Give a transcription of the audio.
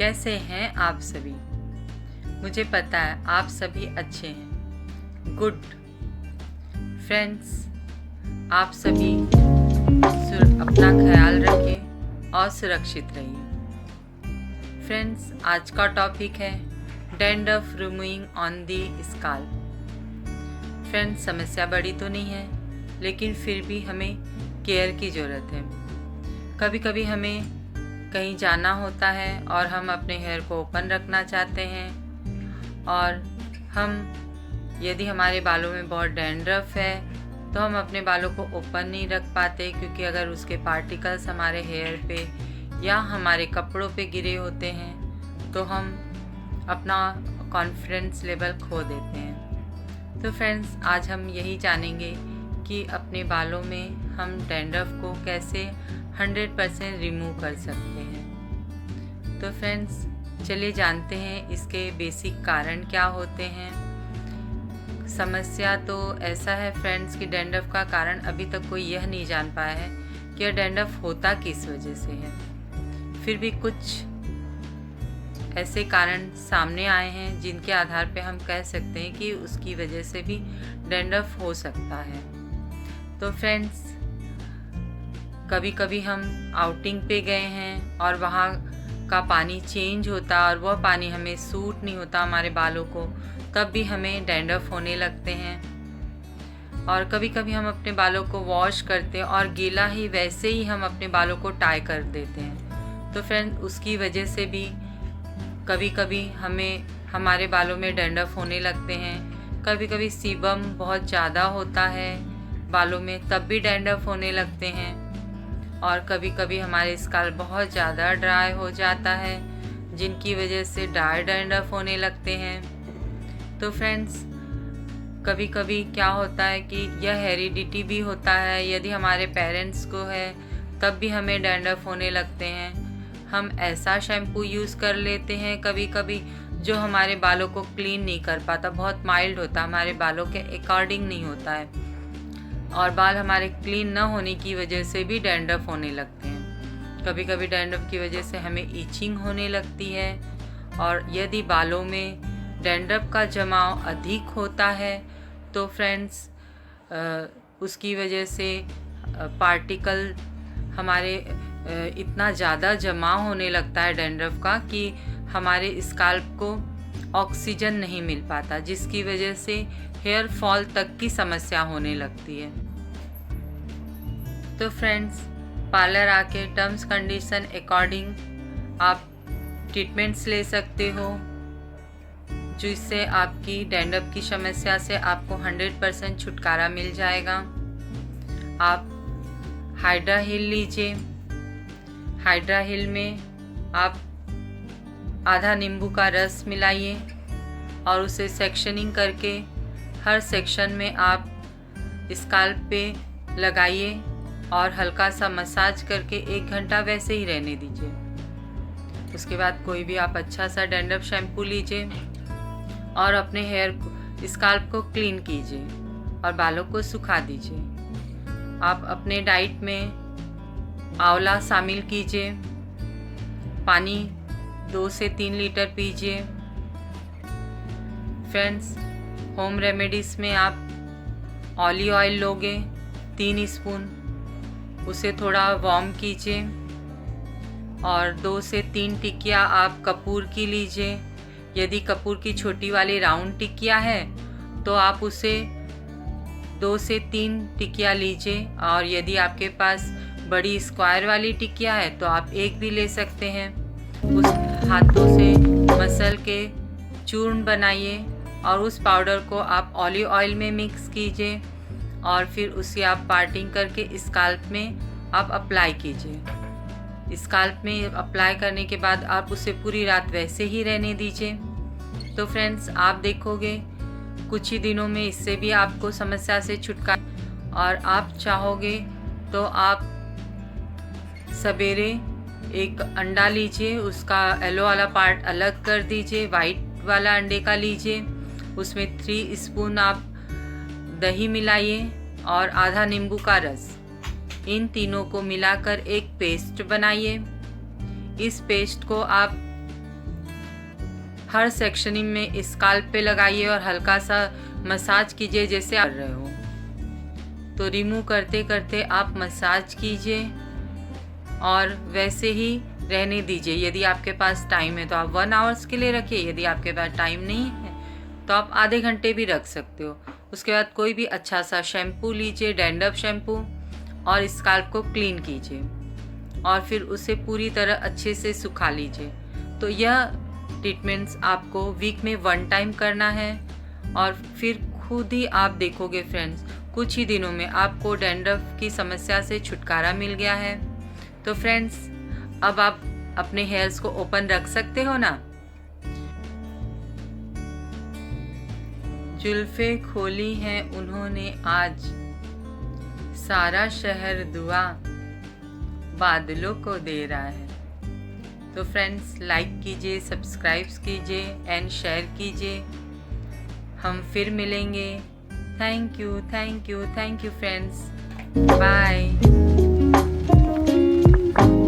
कैसे हैं आप सभी। मुझे पता है आप सभी अच्छे हैं। गुड फ्रेंड्स, आप सभी अपना ख्याल रखें और सुरक्षित रहिए। फ्रेंड्स, आज का टॉपिक है dandruff removing on the scalp. Friends, समस्या बड़ी तो नहीं है, लेकिन फिर भी हमें केयर की ज़रूरत है। कभी कभी हमें कहीं जाना होता है और हम अपने हेयर को ओपन रखना चाहते हैं, और यदि हमारे बालों में बहुत डैंड्रफ है तो हम अपने बालों को ओपन नहीं रख पाते, क्योंकि अगर उसके पार्टिकल्स हमारे हेयर पे या हमारे कपड़ों पे गिरे होते हैं तो हम अपना कॉन्फिडेंस लेवल खो देते हैं। तो फ्रेंड्स, आज हम यही जानेंगे कि अपने बालों में हम डैंड्रफ को कैसे 100% रिमूव कर सकते हैं। तो फ्रेंड्स, चलिए जानते हैं इसके बेसिक कारण क्या होते हैं। समस्या तो ऐसा है फ्रेंड्स कि डैंड्रफ का कारण अभी तक कोई यह नहीं जान पाया है कि यह डैंड्रफ होता किस वजह से है। फिर भी कुछ ऐसे कारण सामने आए हैं जिनके आधार पे हम कह सकते हैं कि उसकी वजह से भी डैंड्रफ हो सकता है। तो फ्रेंड्स, कभी कभी हम आउटिंग पे गए हैं और वहाँ का पानी चेंज होता और वह पानी हमें सूट नहीं होता हमारे बालों को, तब भी हमें डैंड्रफ होने लगते हैं। और कभी कभी हम अपने बालों को वॉश करते हैं और गीला ही वैसे ही हम अपने बालों को टाई कर देते हैं। तो फ्रेंड्स, उसकी वजह से भी कभी कभी हमारे बालों में डैंड्रफ होने लगते हैं। कभी कभी सीबम बहुत ज़्यादा होता है बालों में, तब भी डैंड्रफ होने लगते हैं। और कभी कभी हमारे स्काल्प बहुत ज़्यादा ड्राई हो जाता है, जिनकी वजह से ड्राई डैंड्रफ होने लगते हैं। तो फ्रेंड्स, कभी कभी क्या होता है कि यह हेरिडिटी भी होता है। यदि हमारे पेरेंट्स को है तब भी हमें डैंड्रफ होने लगते हैं। हम ऐसा शैम्पू यूज़ कर लेते हैं कभी कभी जो हमारे बालों को क्लीन नहीं कर पाता, बहुत माइल्ड होता, हमारे बालों के अकॉर्डिंग नहीं होता है, और बाल हमारे क्लीन न होने की वजह से भी डैंड्रफ होने लगते हैं। कभी कभी डैंड्रफ की वजह से हमें ईचिंग होने लगती है, और यदि बालों में डैंड्रफ का जमाव अधिक होता है तो फ्रेंड्स उसकी वजह से पार्टिकल हमारे इतना ज़्यादा जमा होने लगता है डैंड्रफ का कि हमारे स्काल्प को ऑक्सीजन नहीं मिल पाता, जिसकी वजह से हेयर फॉल तक की समस्या होने लगती है। तो फ्रेंड्स, पार्लर आके टर्म्स कंडीशन अकॉर्डिंग आप ट्रीटमेंट्स ले सकते हो, जिससे आपकी डैंड्रफ की समस्या से आपको 100% छुटकारा मिल जाएगा। आप हाइड्रा हिल लीजिए। हाइड्रा हिल में आप आधा नींबू का रस मिलाइए और उसे सेक्शनिंग करके हर सेक्शन में आप स्काल्प पे लगाइए और हल्का सा मसाज करके 1 घंटा वैसे ही रहने दीजिए। उसके बाद कोई भी आप अच्छा सा डैंड्रफ शैम्पू लीजिए और अपने स्काल्प को क्लीन कीजिए और बालों को सुखा दीजिए। आप अपने डाइट में आंवला शामिल कीजिए। पानी 2 से 3 लीटर पीजिए। फ्रेंड्स, होम रेमेडीज़ में आप ऑलिव ऑयल लोगे 3 स्पून, उसे थोड़ा वार्म कीजिए और 2 से 3 टिकिया आप कपूर की लीजिए। यदि कपूर की छोटी वाली राउंड टिकिया है तो आप उसे 2 से 3 टिकिया लीजिए, और यदि आपके पास बड़ी स्क्वायर वाली टिकिया है तो आप 1 भी ले सकते हैं। उस हाथों से मसल के चूर्ण बनाइए और उस पाउडर को आप ऑलिव ऑयल में मिक्स कीजिए और फिर उसे आप पार्टिंग करके स्काल्प में आप अप्लाई कीजिए। स्काल्प में अप्लाई करने के बाद आप उसे पूरी रात वैसे ही रहने दीजिए। तो फ्रेंड्स, आप देखोगे कुछ ही दिनों में इससे भी आपको समस्या से छुटकारा। और आप चाहोगे तो आप सवेरे एक अंडा लीजिए, उसका येलो वाला पार्ट अलग कर दीजिए, वाइट वाला अंडे का लीजिए, उसमें 3 स्पून आप दही मिलाइए और आधा नींबू का रस। इन तीनों को मिलाकर एक पेस्ट बनाइए। इस पेस्ट को आप हर सेक्शनिंग में स्काल्प पे लगाइए और हल्का सा मसाज कीजिए जैसे आप कर रहे हो। तो रिमूव करते करते आप मसाज कीजिए और वैसे ही रहने दीजिए। यदि आपके पास टाइम है तो आप 1 आवर्स के लिए रखिए, यदि आपके पास टाइम नहीं है तो आप आधे घंटे भी रख सकते हो। उसके बाद कोई भी अच्छा सा शैम्पू लीजिए, डैंड्रफ शैम्पू, और स्काल्प को क्लीन कीजिए और फिर उसे पूरी तरह अच्छे से सुखा लीजिए। तो यह ट्रीटमेंट्स आपको वीक में 1 टाइम करना है और फिर खुद ही आप देखोगे फ्रेंड्स, कुछ ही दिनों में आपको डैंड्रफ की समस्या से छुटकारा मिल गया है। तो फ्रेंड्स, अब आप अपने हेयर्स को ओपन रख सकते हो ना। जुल्फे खोली हैं उन्होंने आज, सारा शहर दुआ बादलों को दे रहा है। तो फ्रेंड्स, लाइक कीजिए, सब्सक्राइब कीजिए एंड शेयर कीजिए। हम फिर मिलेंगे। Thank you friends, bye.